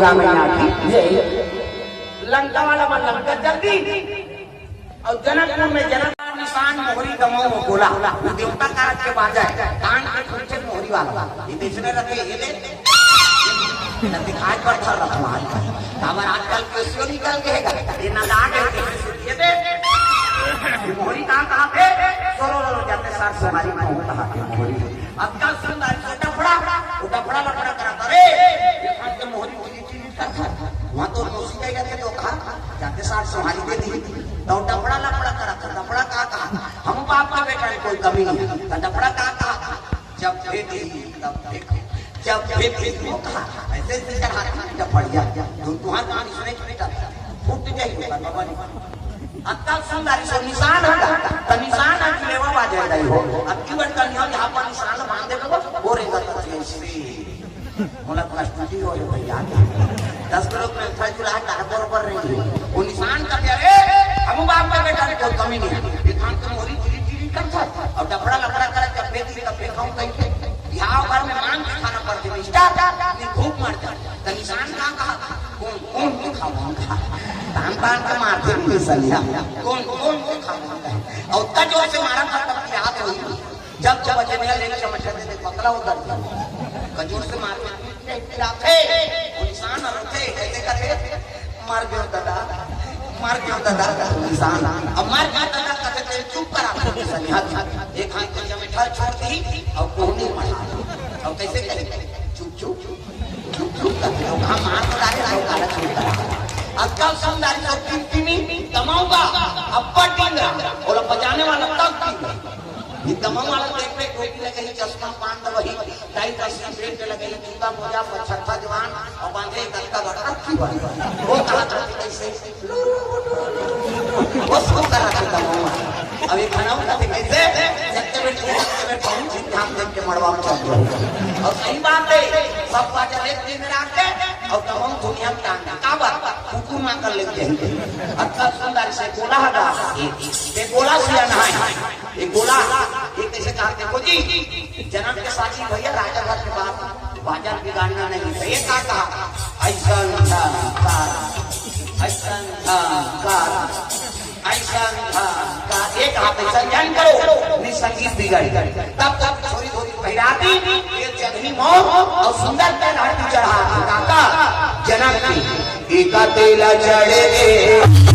दुर्गा मैया की जय। लंका वाला मन लंका जल्दी और जनकपुर में जनक निशान मोहरी दमाओ बोला देवता कारक के बाजा कान के खुर्चे मोहरी वाला ये देखने रखे ये ले दिखाई पर धर रखवा हमारा आजकल केसियो निकल गएगा ये ना लागे ये दे मोहरी कहां पे सोरो जाते सार हमारी मां कहां पे मोहरी अब कल सुंदर डफड़ा डफड़ा लफड़ा करा करे ये खान के मोहरी पूरी चीज करता वहां तो मोसी गए थे तो कहा जाते सार संभाली दे दी तो डफड़ा लफड़ा करा था डफड़ा कहा हम बाप का बेटा कोई कमी नहीं तो डफड़ा कहा जब बेटी तब देखो जब बेटी को कहा ऐसे से चढ़ा जब पड़ गया तुम्हारा कहानी सुने बेटा फूट गई बाबा ने अक्कल सुंदरी से निशान होगा तो निशान आज लेवा बाजे गई हो अब की बात करनी हो यहां पर निशान बांध दे वो रहेगा तो श्री बोला प्रश्नती हो भैया 10 लोग में फल चुला का बराबर नहीं वो निशान का क्या रे हम बाप का बेटा ने कोई कमी नहीं ये खान के मोरी चीरी करता और डबड़ा लफड़ा कर जब बेटी का फेंकाऊं कहीं यहां पर में मांग के खाना पड़ते स्टार्ट नहीं भूख मरता तो निशान कहां कौन कौन खाऊंगा तान तान का मारते नहीं सलिया कौन कौन खाऊंगा और तजो से मारा था तब याद हो जब जब बचने लेके समझ दे पतला उधर कजोर से मारते थे निशान रखे ऐसे करके मार गया दादा निशान अब मार गया दादा कहते चुप करा सलिया एक हाथ के जमीठा छोड़ दी और कोहनी मारा और कैसे करे चुप चुप चुप चुप करके वहां मार तो डाले काला चुप करा अक्कल सुंदरी को टिमटिमी दमाऊंगा अब्बा टिंगा बोला बजाने वाला तक ये दमाऊ वाला देख पे टोपी लगे चश्मा पान तो वही टाई तस्वीर पेट पे लगे जूता मोजा छठा जवान और बांधे गलका बटा की बात वो कहा था कैसे वो सो करा था दमाऊ अब ये बनाऊं था कैसे सत्य में पहुंच हम देख के मड़वा में चल और सही बात है सब बाजा एक दिन रात और तमाम दुनिया में टांगा का बात हुकुम ना कर लेते हैं अक्कल सुंदर से गोला हटा ये गोला सिया ना है ये गोला ये कैसे कहा देखो जी जन्म के साथी भैया राजा घर के पास बाजार बिगाड़ना नहीं है ये कहा ऐसा एक हाथ ऐसा ज्ञान करो संगीत बिगाड़ी तब तब छोरी धोरी पहिराती एक जगनी मोह और सुंदर पैर हट चढ़ा काका जनक की का तेला चढ़े